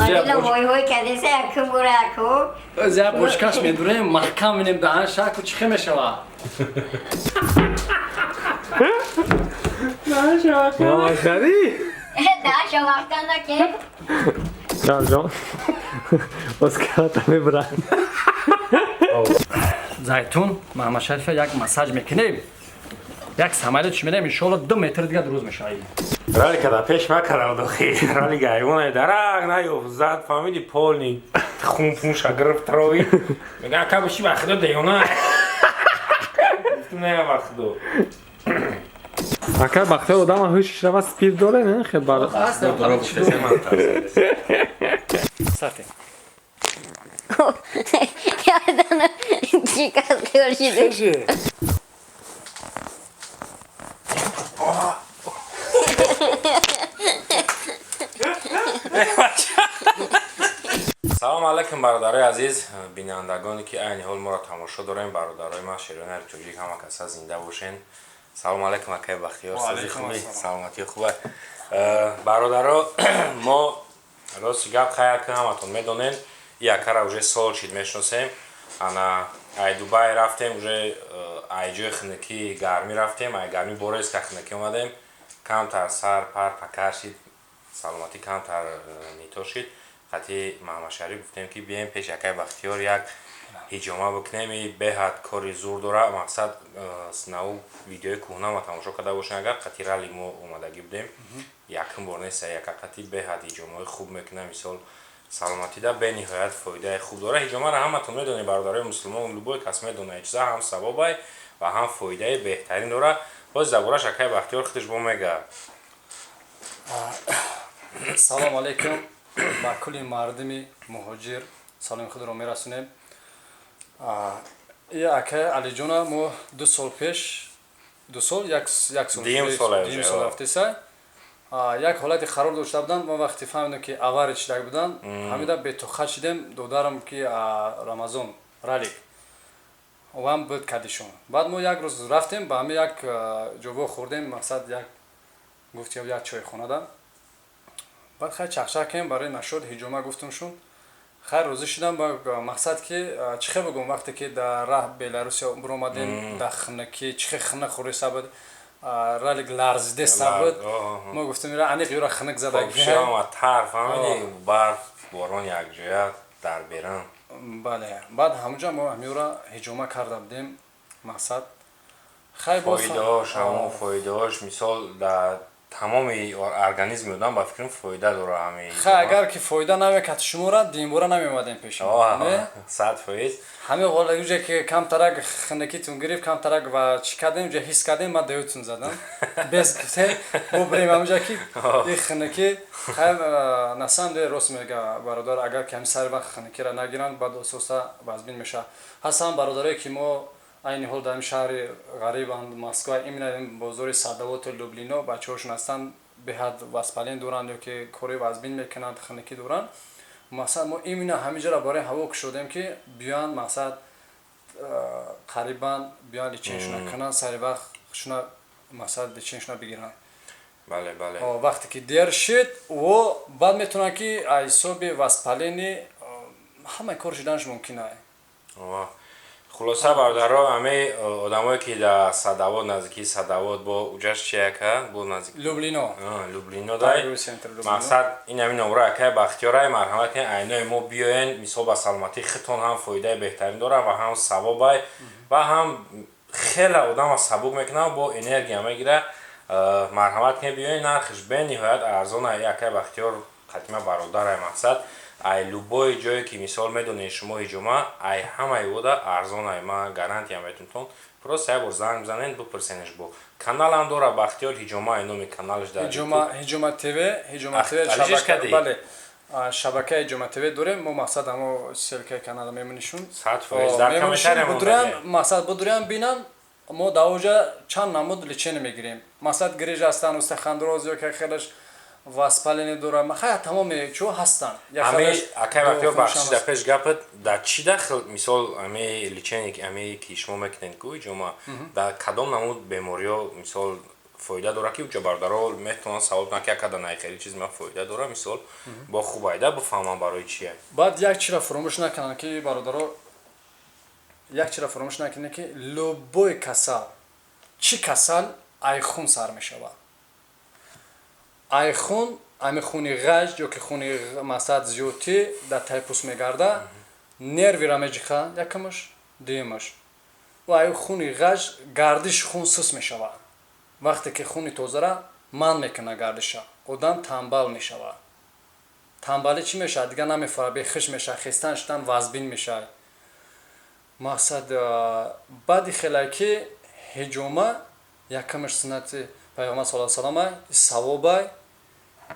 Adıyla hoy hoy kendisi yakın bırakıyor. Özya boşkaş medure mahkam benim daha şak uç xemeşava. Mamaşari. Daha şovaktan da ki. Canım. Oscar tamı bırak. Zaytun Mama Şerife yak masaj mekineyim. Yak samayla düşmeyeyim inşallah 2 metr diye duruz meşayim. Rali kada peş ma karado khi rali gayvon darag nayo zat famili polni khun pun shagrf trovi mega kabishi vaxdo deyona ne vaxdo Aka bakte odam hış şava speed dole ne xebar. doro bufte man Sate. Yerden çıkartıyor şimdi. салом алайкум бародарои азиз бинандагоне ки айни ҳол моро тамошо дорем бародарои ман шерёнар ҷоҷик ҳама каса зинда бошен салом алайкум акай бахтиёр сази хуби саломатии хуба бародаро мо рости гап хаяр ки ҳаматон медонен и акара уже сол чид мешиносем ана ай дубай рафтем уже ай ҷои хунукӣ гармӣ рафтем ай гармӣ борес ка хунукӣ омадем камтар сар пар пакар шид саломатӣ камтар нито шид хати маҳмадшариф гуфтем ки бием пеш якай бахтиёр як ҳиҷома бикунем и беҳад кори зур дора мақсад наву видеои кӯҳнаро тамошо карда бошем агар қати ралли мо омадагӣ будем якум бор неста якақати беҳад ҳиҷомаҳои хуб мекунам мисол саломатида бениҳоят фоидаи хуб дора ҳиҷомаро ҳаматон медонед бародарои муслимон любой кас медонад чиза ҳам савобай ва ҳам фоидаи беҳтарин дора боз забураш акай бахтиёр худаш бо мега Салом алейкум ба кулли мардими муҳоҷир саломи худро мерасонем. И акай Алиҷона мо 2 сол пеш 2 сол 1 сол дим сол рафтеса як ҳолати харор дошта буданд мо вақти фаҳмидем ки авари чидаг буданд ҳамида бетоқат шидем додарам ки рамазон ралик вам буд кадишон баъд мо як рӯз рафтем ба ҳами як ҷого хӯрдем мақсад як гуфтем як чойхонада баъд хай чахчах кем барои нашод ҳиҷома гуфтумшун хай розӣ шидам ба мақсад ки чихе бигӯм вақте ки дар раҳ беларусия биромадем дар хунакӣ чихе хунак хӯриса буд ралик ларзиде сабуд мо гуфтем ира аниқ юра хунак задагиама тар фамили барф борон якҷоя дар беран бале баъд ҳамуҷа мо ҳамиюра ҳиҷома карда будем мақсад хай фоидаош ҳамон фоидаош мисол дар тамоми организми одам ба фикрам фоида дора ҳамин хай агар ки фоида намекард шумора димбора намеомадем пеши 100%. ҳамин ҳолаҷе ки камтарак хунакитун гирифт камтарак ва чӣ кардем ҷа ҳис кардем ма даётун задам без гуфте бо бирем ҳамуҷа ки и хунакӣ хай насам де рост мега бародар агар ки ҳамин сари вақт хунакира нагиранд баъд ососта вазбин меша ҳастан бародарое ки мо айни ҳол дар ин шаҳри ғарибанд москва именно бозори садовоту люблино бачаҳошон ҳастанд беҳад васпалин доранд ё ки кори вазбин мекунанд хунакӣ доранд мақсад мо именно ҳамиҷаро барои ҳаво кушодем ки биёянд мақсад қарибан биёянд личеншона кунанд сари вақт шуна мақсад личеншона бигиранд бале бале вақте ки дер шид во баъд метавонанд ки ҳисоби васпалини ҳамаи кор шиданаш мумкин аст хулоса бародаро ҳамаи одамое ки дар садовод наздикии садовод бо уҷаш чияка бо наздик люблино дай мақсад ин ҳамин номро акай бахтиёрай марҳамат кунед айнои мо биёен мисол ба саломатии худтон ҳам фоидаи беҳтарин дорад ва ҳам савобай ва ҳам хеле одамро сабук мекунад бо энергия мегирад марҳамат кунед биёен нархиш бениҳоят арзон акай бахтиёр қатима бародарай мақсад ай любой ҷое ки мисол медонед шумо ҳиҷома ай ҳамаи вода арзон ай ман гарантия метунтон просто як бор занг бизанед бипурсенеш бо каналам дора бахтиёр ҳиҷома ай номи каналаш дар ҳиҷома тв бале шабакаи ҳиҷома тв дорем мо мақсад ҳамо селкаи канала мемонишун мақсад будурям бинам мо давоҷа чанд намуд личен мегирем мақсад гириж ҳастан устахандроз ё ки хелаш васпалини дора хай тамоми чо ҳастанд ҳамаи акай вақтиё бахшида пеш гапат дар чӣ дахл мисол ҳамаи личени ҳамаи ки шумо мекунед ку ҷома дар кадом намуд бемориҳо мисол фоида дора ки уча бародаро метавонад савол кунад ки акада найхери чиз ман фоида дора мисол бо хуб айда бифаҳмам барои чия. баъд як чиро фуромӯш накунанд ки бародаро як чиро фуромӯш накунанд ки любой касал чӣ касал айхун сар мешавад. айхун ами хуни ғаж ё ки хуни масад зиёдтӣ дар тайпус мегарда нервира меҷиха якамаш дуюмаш ва ай хуни ғаж гардиш хун сус мешавад. вақте ки хуни тозара ман мекуна гардиша одам танбал мешавад. танбалӣ чӣ мешавад дига намефара бехиш мешавад хистан шудан вазбин мешавад. мақсад баъди хеле ки ҳиҷома якамаш суннати пайғамбар саллаллоҳу алайҳи ва саллам савобай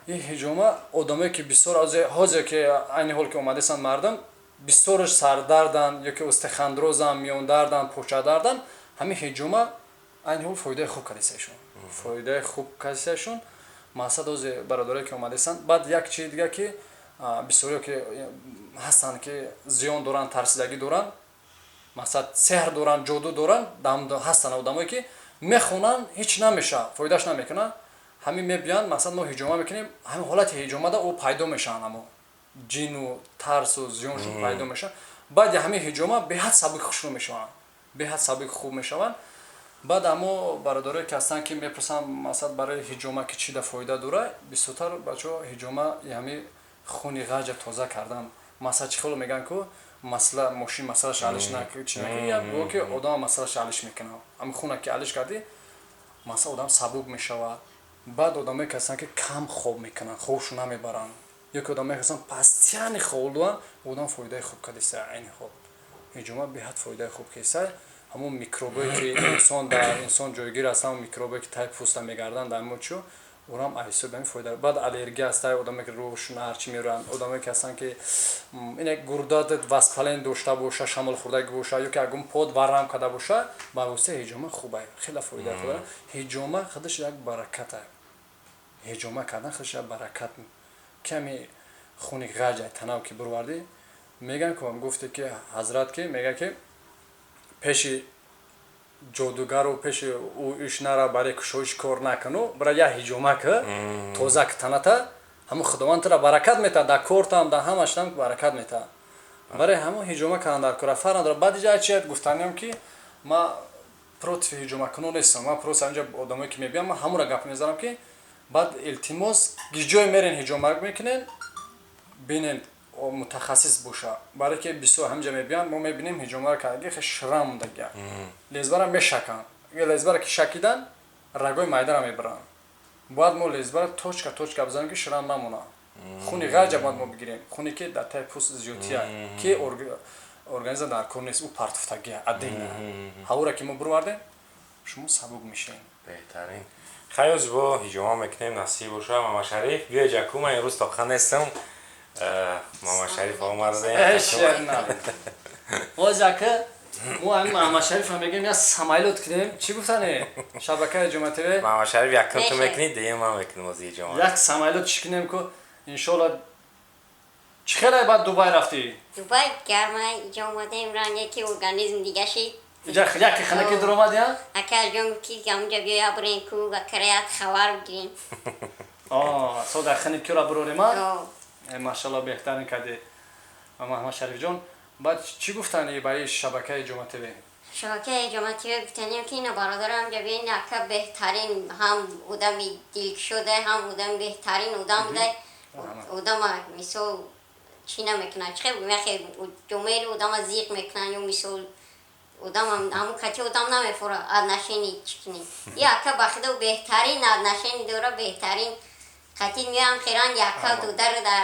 ин ҳиҷома одамое ки бисёр ҳозир ки айни ҳол ки омадасанд мардам бисёраш сардардан ё ки устахандрозан миёндардан почадардан ҳамин ҳиҷома айни ҳол фоидаи хуб кадисаашон фоидаи хуб кадисаашон мақсад ҳозир бародарое ки омадасанд баъд як чизи дига ки бисёре ки ҳастанд ки зиён доранд тарсидагӣ доранд мақсад сеҳр доранд ҷоду доранд ҳастанд одамое ки мехонанд ҳеҷ намеша фоидаш намекунанд ҳамин мебиёнд мақсад мо ҳиҷома мекунем ҳамин ҳолати ҳиҷомада ӯ пайдо мешаванд амо ҷину тарсу зиёншон пайдо мешаванд баъди ҳамин ҳиҷома беҳад сабук хушрӯ мешаванд беҳад сабук хуб мешаванд баъд амо бародарое ки ҳастанд ки мепурсанд мақсад барои ҳиҷома ки чида фоида дорад бисёртар бачаҳо ҳиҷома ҳамин хуни ғаҷа тоза кардан масъал чӣ хело мегӯянд ку масъала мошин масъалаш ҳалиш накунад ки одам масъалаш ҳалиш мекунад ҳамин хуна ки ҳалиш кардӣ масъала одам сабук мешавад. баъд одамое ки ҳастанд ки кам хоб мекунанд хобшон намебаранд ё ки одамое ки ҳастанд пастияни хобу доранд одам фоидаи хуб кадиса айни хоб ҳиҷома беҳад фоидаи хуб киса ҳамон микробое ки инсон дар инсон ҷойгир ҳастанд микробое ки тай пӯста мегарданд дар мочо орам айсоб ҳамин фоида баъд аллергия ҳастад одамое ки рӯҳшон ҳарчи мерӯянд одамое ки ҳастанд ки ине гурдат воспален дошта боша шамол хӯрдагӣ боша ё ки агон под варам карда боша ба воситаи ҳиҷома хубай хеле фоида дорад. ҳиҷома худаш як баракат аст. ҳиҷома кардан худаш як баракат ками хуни ғаҷ ай танав ки бурвардӣ мегӯянд ки гуфте ки ҳазрат ки мега ки пеши ҷодугару пеши ӯ иш нара барои кушоиш кор накуну бара як ҳиҷома ки тоза ки таната ҳамун худованд тара баракат метаҳад дар кортам дар ҳамаштам баракат метаҳад барои ҳамун ҳиҷома кардан дар кора фарқ надорад. баъди ҷа чият гуфтанем ки ма против ҳиҷомакунон нестам ма просто инҷа одамое ки мебиям ма ҳамонра гап мезанам ки баъд илтимос гиҷое мерен ҳиҷома мекунен бинен мутахассис боша барое ки бисёр ҳамҷа мебиям мо мебинем ҳиҷомаро кардаги хе шрам мондагия лезбара мешаканд лезбара ки шакидан рагои майдара мебаранд бояд мо лезбара точка точка бизанем ки шрам намонад хуни ғаҷа бояд мо бигирем хуне ки дар таи пӯст зиёдтия ки организм дар кор нест ӯ партофтагия аддина ҳавора ки мо бурвардем шумо сабук мешавед. беҳтарин хайр зибо ҳиҷома мекунем насиб боша. мама шариф биё ҷаку ман имрӯз тоқа нестам мама шариф омадем озака мо ҳамин маҳмад шарифро мегӯем я самайлот кунем чӣ гуфтане шабакаи ҷома тв мама шариф якум ту мекунӣ дигим ман мекунам оз ҳиҷома як самайлот чӣ кунем ку иншоалло чӣ хеле баъд дубай рафтӣ дубай гарма иҷо омадем ран яки организм дигаши иҷа яке ханаки дуромадия акал ҷон ки ҳамҷа биёя бурем ку ва караят хабар бигирем сода хани киёра бурорема машалло беҳтарин кардӣ маҳмад шариф ҷон баъд чӣ гуфтани ба ин шабакаи ҷома тв шабакаи ҷома тв гуфтанем ки ина бародарам ҳамҷа биёен ака беҳтарин ҳам одами дилкушода ҳам одами беҳтарин одам буда одама мисол чӣ намекунад чӣ хел яхе ҷомаи одама зиқ мекунад ё мисол одам ҳамун кати одам намефора аднашени чӣ кунем и ака ба худо беҳтарин аднашени дора беҳтарин кати меам хиран яка додару дар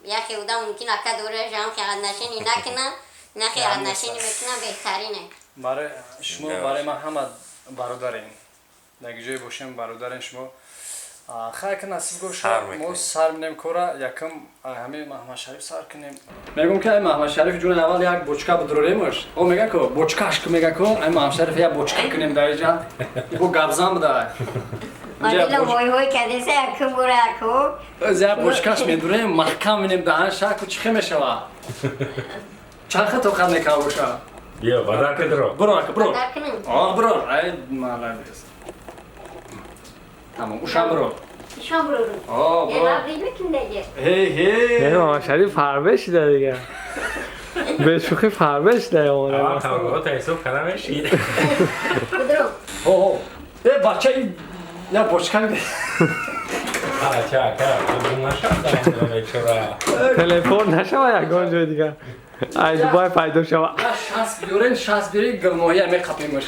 яхе одам мумкин ака дора ҷам ки аднашени накунад нахе аднашени мекунад беҳтарине барои шумо барои ман ҳама бародарем дар ҷое бошем бародарем шумо хайр ки насиб гоша мо сар минем кора якум ҳамин маҳмад шариф сар кунем мегӯм ки ай маҳмад шариф ҷуни аввал як бочка бидуроремаш о мегӯям ку бочкаш ку мега ку ай маҳмад шариф як бочка кунем дар инҷа бо гапзан буда Марила ҳой кадеса якум бора яку як бочкаш медурем маҳкам минем даҳан шаку чӣ хел мешавад чанд хел тоқат мекава боша биё бадар кадро буро ака буро дар кунем буро ай молодец Tamam, uşamro. شام رو آه، یه با. لبی بکن دیگه Hey, hey. محمد شریف فربش ده دیگه به شوخی فربش ده اومده توقعات حساب کردم شید کدرو Oh, بچه این یا بچکن چه اکر نشد چرا تلفن نشوه یکان جای دیگه عجبای پیدا شوه شاس بیورن شاس بیری گلماهی همه قپیمش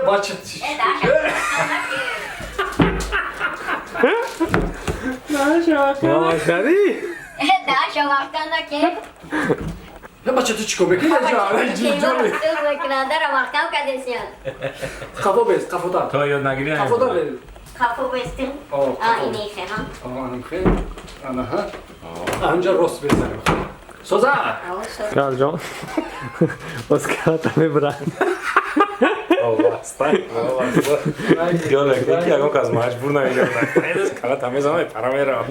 بچه چی محمد شریف داشو وقتان که بچه تو چیکو بکنی جوری تو بکننده را وقتام کدیسیان قفا بیست قفا دار تو یاد نگیری قفا دار بیست خفو بستیم آه اینی خیلی آنم خیلی آنها آنجا راست بزنیم سوزا کار جان اسکات میبرن یکی اگه از مجبور نمیگم نیست کلا تمیز همه پرامیرا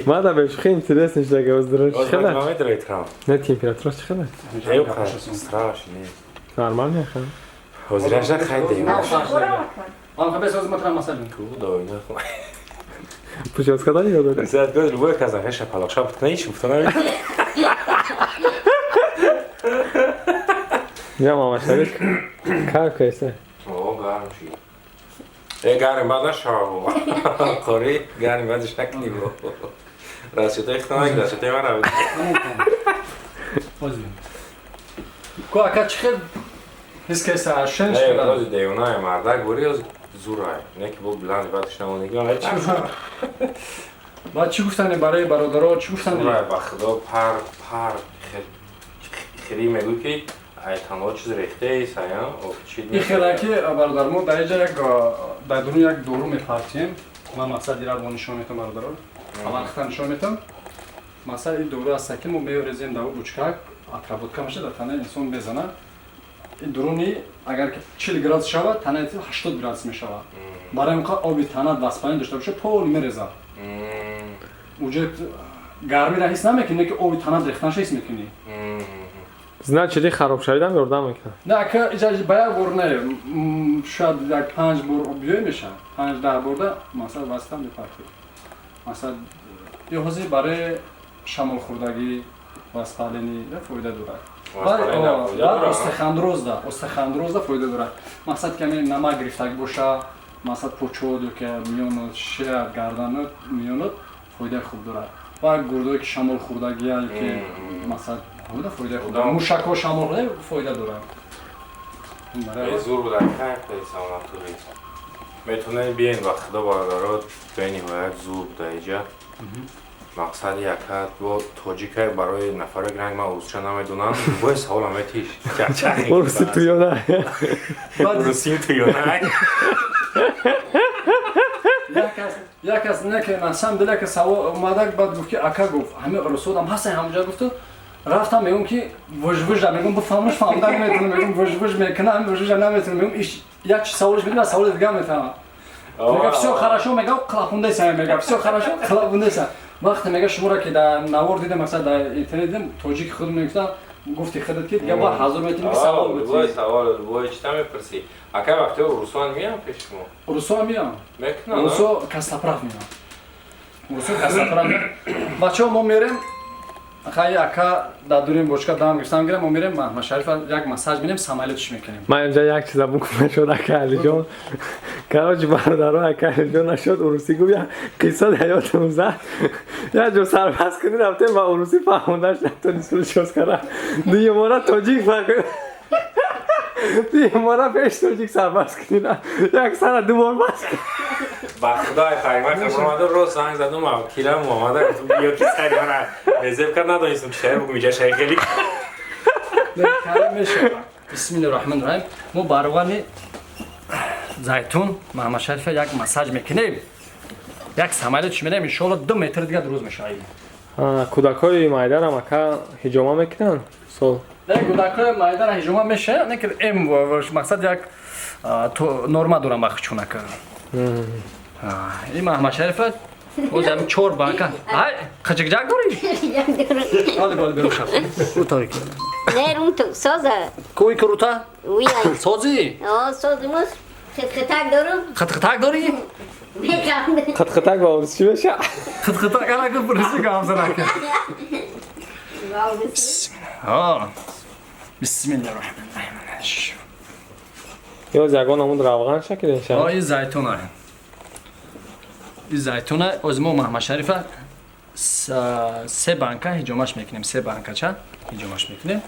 ما دا به شوخی اینترس نشده که از درون چی خیلی نمیده ریترام نه تمپراتورش چی خیلی ایو خواهد استراش نیست نرمال میخوام حضورش خیلی دیگه آنها بساز مطرح مثلا دوینه خواه پوچه اسکات هایی یاد داره زیاد گذر روی که از هشه پلاخشا بود کنه هیچ مفتانه نمید یا محمد شریف کار کیسه اوه گرم شید گرم بعد نشاو خوری گرم بعدش نکنی برو راسیتو اختنا نگی راسیتو من رو کو اکا چخیر هیچ کسی عشنش نه کنن روز دیونای مردک بوری از زورای نه که بود بلند بعدش نمونگی آنه چی بعد چی گفتن برای برادرها چی گفتن زورای بخدا پر خیلی میگو که ای تنها چیز ریخته ای سایان این خیلی که برادر ما در اینجا یک در درون یک دورو میپرتیم من مقصد دیگر با نشان میتم برادرها اول اختر نشان میتم مثلا این دورو از سکن ما میورزیم در بوچکک اطرابوتکا میشه در تنه انسان بزنه این درونی اگر که 40 گراد شود تنه 80 گراد میشود برای اینکه آبی تنه دست پایین داشته باشه پول میریزه اونجا گرمی را حس نمیکنی که آبی تنه ریختنش حس میکنی زنه چیزی خراب شدیدم یردم میکنه نه که اجازه باید بر نه شاید یک 5 بار بیای میشه 5-10 بار مثلا واسطم میپرتی مثلا یه حوزه برای شمال خوردگی و استالینی فایده داره استخوان روز فایده داره مثلا که نمک گرفتگی باشه مثلا پوچود که میون شیر گردن میون فایده خوب داره و گردوی که شمال خوردگی که مثلا بوده فایده خوب داره موشک و شمال خوردگی فایده داره ای زور بودن که سامان توری میتونه بیاین وقت دو برادرات بینی باید زور بوده ایجا مقصد یکت با توجیک برای نفر گرنگ من اوزچه نمیدونم باید سوال همه تیش روسی توی نه روسی توی نه یک از نه که مثلا دل که سوال اومده بعد گفت که اکا گفت همه رسول هم هستن همونجا گفت رفتم میگم که وژ میگم بفهمش فهمیدم نمیتونم میگم وژ میکنم وژ نمیتونم میگم یک سوالش میگم سوال دیگه میتونم میگم все хорошо میگم خلاپونده سه میگم все хорошо خلاپونده سه وقتی میگه شما را که در نوار دیدم مثلا در اینترنت دیدم توجیک خود میگفتم گفتی خودت که دیگه با حاضر میتونی سوال بپرسی سوال وای چی میپرسی اکا وقتی روسان میام پیش ما روسا میام میکنم روسا کاستاپراف میام روسا کاستاپراف بچه‌ها ما میریم خیلی اکا در دوریم بوچکا دام گرفتم میگیرم ما میریم محمد شریف یک مساج میدیم سمایلتش میکنیم من اینجا یک چیز بکنم شد که علی جان کاراج برادرها که علی جان نشد روسی گفت یا قصه حیاتمون زد یا جو سر بس کنی رفتیم و روسی فهموندش نتونی سلوش چوز کرد دیگه مورا توجیک فکر دیگه مورا پیش توجیک سر بس کنی یک سر دوبار بس کنی با خدای خیلی خبر آمده رو سنگ زدم و کیرم آمده تو بیا کی سری من رزرو کرد ندونستم شهر بگم اینجا شهر خیلی میشه بسم الله الرحمن الرحیم ما باروانی زیتون محمد شریف یک مساج میکنیم یک سمایلتش میدیم ان شاء الله 2 متر دیگه درست میشه کودکای مایدر هم اکا هجوما میکنن سو نه کودکای مایدر هجوما میشه نه که ام مقصد یک تو نورما دورم باخ چونه که این محمد شریف بودم چور باکا های خچک جاگ دوری حالا بالا برو شاف او تاریک نه روم تو سازه کوی کروتا ویای سازی سازموس خطک دارم خطک داری میخنده خطخطک با عروسی چی بشه؟ خطخطا کنه که پرسی که همزه نکن بسم الله الرحمن الرحیم یا زگان همون روغن شکل این شد این زیتون های این زیتون های از ما محمد شریفه 3 بانکا هجومش میکنیم 3 بانکا چه هجومش میکنیم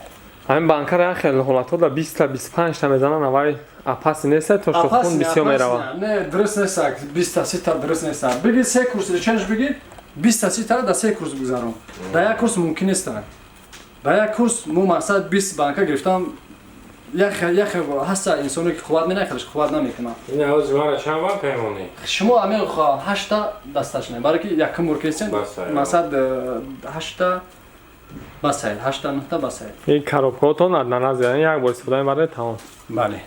همین بانکا را خیلی حالت ها 20 تا 25 تا میزنن اولی اپاس نیست تا خون بسیار میروه نه درست نیست 20 تا 30 تا درست نیست بگی 3 کورس چنج بگی 20 تا 30 تا در 3 کورس بگذارم در یک کورس ممکن نیست در یک کورس مو مقصد 20 بانکا گرفتم یک هست انسانی که خواد نمیخوادش خواد نمیکنه این از ما چند بانک پیمونی شما همه 8 تا دستش نه برای که یک مرکزین مقصد 8 تا بس 8 تا 9 تا بس این کاروپوتون از یک بار استفاده میبره تمام بله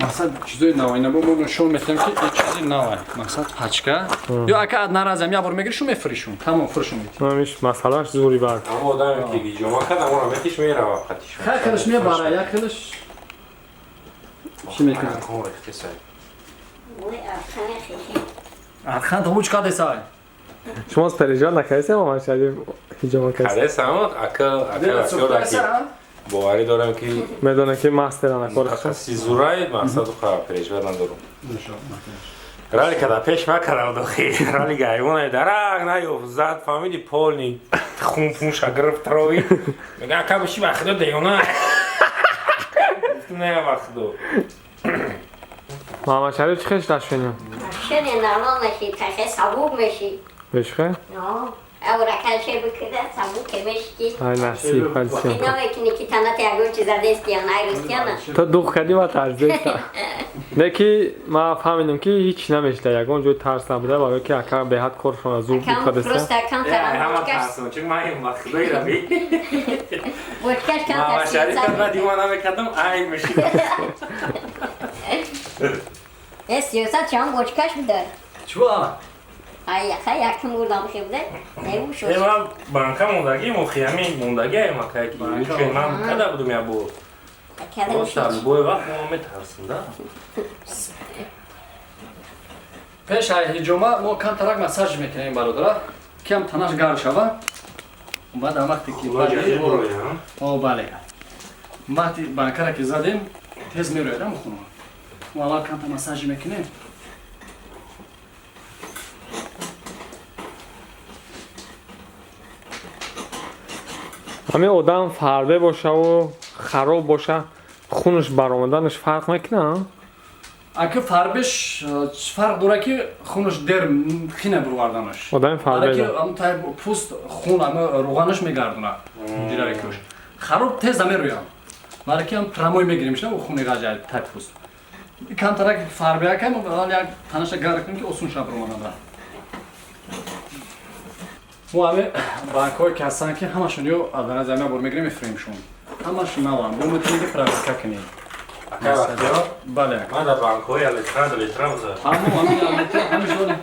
مقصد چیزای نوای نبود ما شما میتونیم که این چیزی نوای مقصد پچکا یا اگه از ناراضیم یا بار میگیری شما میفریشون تمام فرشون میدی نمیش مسئلهش زوری بعد اما آدمی که گیجوما کرد اما رامتیش میروه خطیش خیلیش میبره یک خیلیش چی میکنه کامل اختصاری ارخانه خیلی تو بوچ کاده سای شما از پریجان نکردید ما شدید هیجان کردید کده سامت اکل باوری دارم که میدونه که ماستر نکرده خاصی زورای مقصد خراب پریش بدن دارم رالی که در پیش مکرم داخی رالی گایونه درک نیو زد فهمیدی پولنی خون پونش گرفت روی میگه اکا بشی وقت دیونه نه وقت دو محمد شریف چی خیش داشتینیم؟ شده نرمال میشی تخه صبوب میشی بشخه؟ نه او رکل شه بکده صبوب که میشی های نصیب خلصیم اینا میکنی که تنات یگون چیز دست یا نیروست یا نه تو دوخ کردی و ترزیه نه که ما فهمیدم که هیچ نمیشته یکون جو ترس نبوده و که اکا به حد کورشون از زور کم بکده پروست کم ترم بوچکش ترسون چون من این وقت دوی روی بوچکش کم محمد ترسیم شریف کرد دیوانه میکردم این میشی سیاست چون بوچکش بوده چوا یکم بودم خیلی بوده نیو شد من بانکا موندگی مخیمی موندگی ما که من کده بودم یا بود کده گفتم میشید بوی وقت ما میترسونده پیش هجوما ما کم ترک مساج میکنیم برادر کم تنش گار شوه بعد وقتی که بله وقتی بانکا که زدیم تیز میرویدم خونه و الان کم تا مساج میکنیم همه آدم فربه باشه و خراب باشه خونش برآمدنش فرق میکنه اگه فربش فرق داره که خونش در خینه بروردنش آدم فربه برای که ده هم تای پوست خون هم روغنش میگردونه دیره کش خراب تیز میرویم برای که هم تراموی میگیریمش نه و خونه گاجای تای پوست کم ترک فربه کنیم و حال یک تنش گار کنیم که اصون شب روانه ما همه بانک‌های که هستن که همشون یو اول زمین بر میگیریم میفریمشون همشون نوام بو میتونی که پراکتیکا کنی بله من در بانک‌های لیتران زد همش داره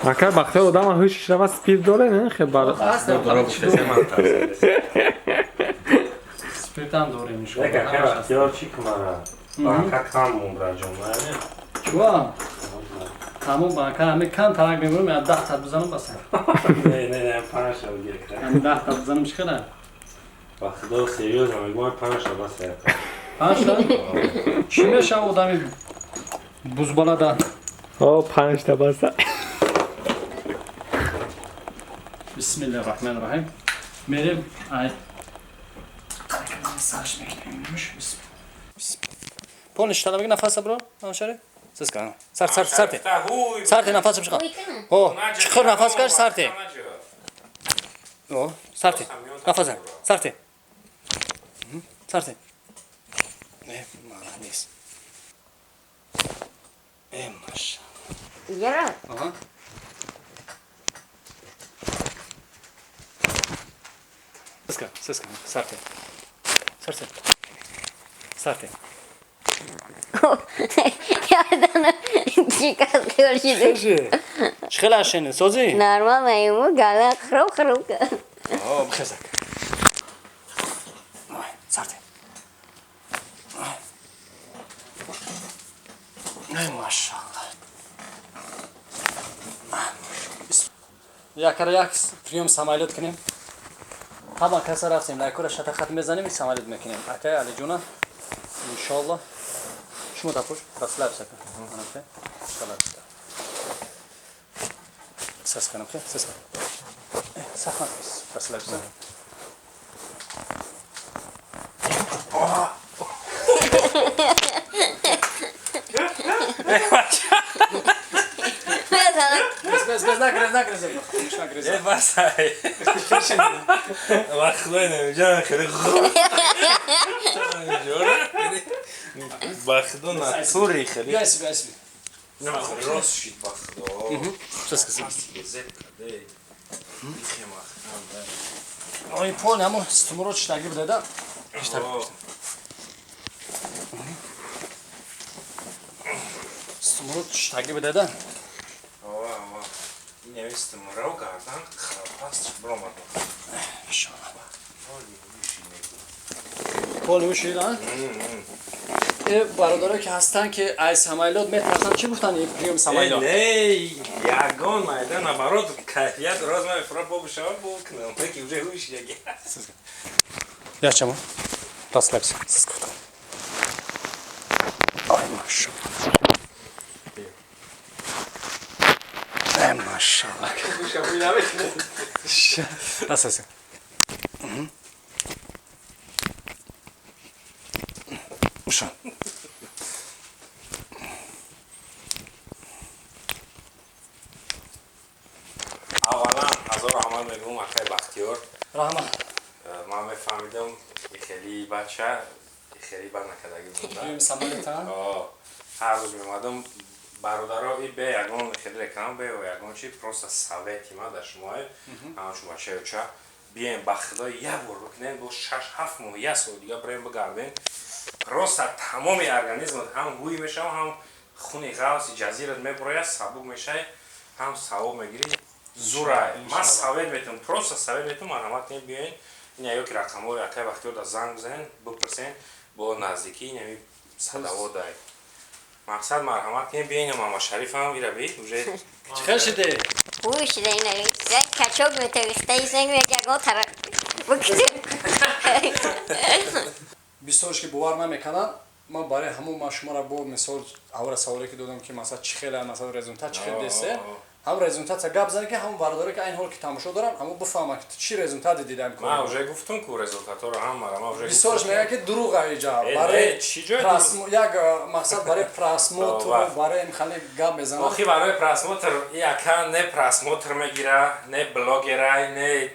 اگر وقتی آدم هوشش رو سپیر داره نه خیلی برای سپیرت هم داره میشه دیگه خیلی اختیار چی کنم بانکا کم موند جمعه چوا تمام بانکا همه کم ترک میبرم یا 10 تا بزنم بس نه 5 تا بگیر همین 10 تا بزنم چی کنه وقت دو سریوز هم میگم 5 تا بس 5 تا چی میشه آدمی بزبالا ده 5 تا بس بسم الله الرحمن الرحیم میریم ای مساج میکنیم بسم پونش تا بگی نفس برو نمیشه سسکا سرت نفس بشکن او چخور نفس کش سرت او سرت نفس سرت نه ما نیست ماش یارا آها سسکا سرت یادم چی کار شده چخیل عشنه سازی؟ نرمال میمون گله خروب کرد بخزک سرته ماشاءالله مذاکره یک پریوم سمالیت کنیم. همه کس رفتیم لایکور شات خط میزنیم سمالیت میکنیم. اکای علی جونا ان شاء الله شما تپوش رسلا بسکن. اوکی. سلام. سس کنم که سس کنم. سخن رسلا بسکن. بس نگرز. بسای وقت نمیجا خیلی خوب بخدو نطوری خیلی بیاسی نه راست شید بخدو چس کسی زد کده میخیم آقای پول همون استمرار چتاگی بده استمرار چتاگی بده این نویست مراو گردن خراب هست برامد انشاءالله پول میشید ها این برادرها که هستن که از سمایلات میترسن چی گفتن این پریوم سمایلات یگان مایدن برات کیفیت راز من فرا بابو شما بکنم که اونجا هوش یگی یا چما راست لبس سس گفتم آی ماشاءالله ای ماشاءالله راست شو اولا هزار رحمت میگم اکای بختیار رحمت من میفهمیدم خیلی بچه خیلی بر نکدگی بودم پریوم سمایلات هر روز میمادم برادرها ای به یگان خیلی رکلام به و یگان چی پروستا سویتی ما در شما همشون بچه و چه بیاین بخدا یه بار بکنین دو 6-7 ماه یه سال دیگه بریم بگردین پروستا تمام ارگانیسم هم گوی میشه هم خونی غوث جزیرت میبره سبوک میشه هم ثواب میگیری زورای ما سوید میتونم پروستا سوید میتونم مرحمت کنید بیاین این یا که رقم‌های اکای وقتی رو زنگ بزنین بپرسین با نزدیکی نمی صداوت دای مقصد مرحمت کنید بیاین ماما شریف هم ایره بید اوجه چخیر شده خوبی شده این یک کچوک میتویسته ایسه این یکا طرف بکشیم بیستورش که باور نمیکنن ما برای همون ما شما را با مثال اول سوالی که دادم که مثلا چی خیلی مثلا رزونتا چی خیلی دسته هم رزونتا تا گپ زنه که هم برادری که این حال که تماشا دارن همون بفهمن که چی رزونتا دیدن ما میکنن اوجه گفتم که رزولتات رو هم ما اوجه بیستورش میگه که دروغ اینجا برای چی جای یک مقصد برای پراسموت و برای این خالی گپ بزنن آخی برای پراسموتر یکا نه پراسموتر میگیره نه بلاگرای نه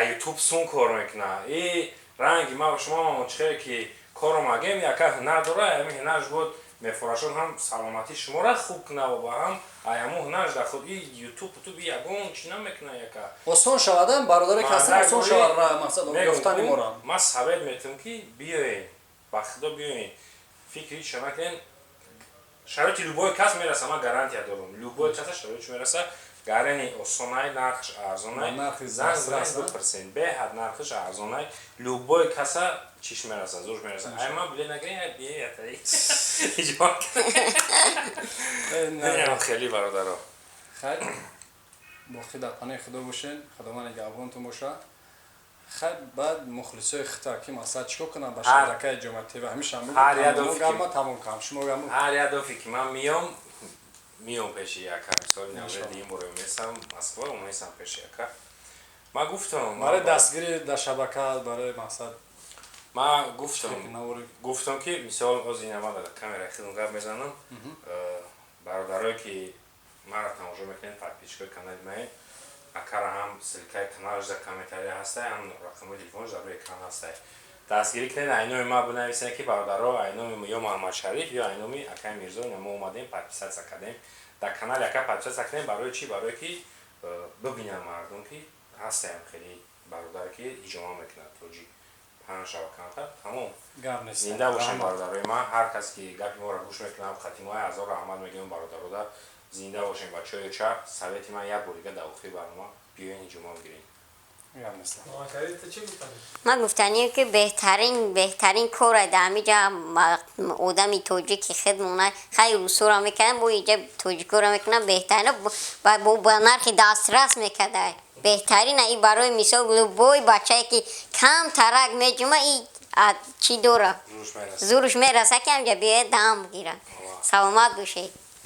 یوتیوب سون کار میکنه ای رنگی ما و شما چه که کارو مگیم یکا هنر داره همین هنرش بود میفراشون هم سلامتی شما را خوب کنه و با هم ایامو هنرش در خود ای یوتیوب تو بیاگون چی نمیکنه یکا آسان شودن برادر کسی آسان شود مقصد گفتن ما را ما ثابت میتونم که بیاین بخدا بیاین فکری شما کن شرایط لوبای کس میرسه ما گارانتی دارم لوبای کس شرایط میرسه گارانی آسانای نرخش ارزانای زنگ بپرسین به حد نرخش ارزانای لوبای کس چیش میرسه زورش میرسه اما بله نگه بیه تایی نه خیلی برادرها خیلی با خدا پناه خدا باشین خدا من گابونتون باشه خیلی بعد مخلصای خطا که مثلا چیکار کنم با شبکه جمعیتی و همیشه هم تمام کنم شما گام هر یه دفعه که من میام پیش یکا مثلا نوید این برای میسم مسکو و میسم پیش یکا ما گفتم برای دستگیری در شبکه برای مقصد ما گفتم که مثال از این ما در کامera خودم گپ میزنم برادرایی که مرا تماشا میکنن پادپیچ کانال ما اکر هم سلکای کانالش در کامنتاری هسته هم رقم تلفنش در روی اکران هسته دستگیری کنید اینومی ما بنویسین که برادرها اینومی یا محمد شریف یا اینومی اکای میرزا ما اومدیم پادپیسات سکدیم در کانال اکای پادپیسات سکدیم برای چی برای که ببینن مردم که هستن خیلی برادر که اجماع میکنن توجی پنج شبکه تمام زنده باشن برادرای ما هر کس که گپی ما را گوش میکنه ختیمه های هزار رحمت میگیم برادرها در زنده باشین بچه‌های چه ثابت من یک بار دیگه در اخیر برنامه بیاین اجماع گیرین من گفتنیم که بهترین کار در اینجا آدمی توجیکی خدمونه خیلی رسول را میکنن با اینجا توجیکی را میکنن بهترین با نرخ دسترس میکده بهترین این برای مثال بوی بچه که کم ترک میجمه این چی دوره زورش میرسه که همجا بیاید دم بگیرن سلامت باشید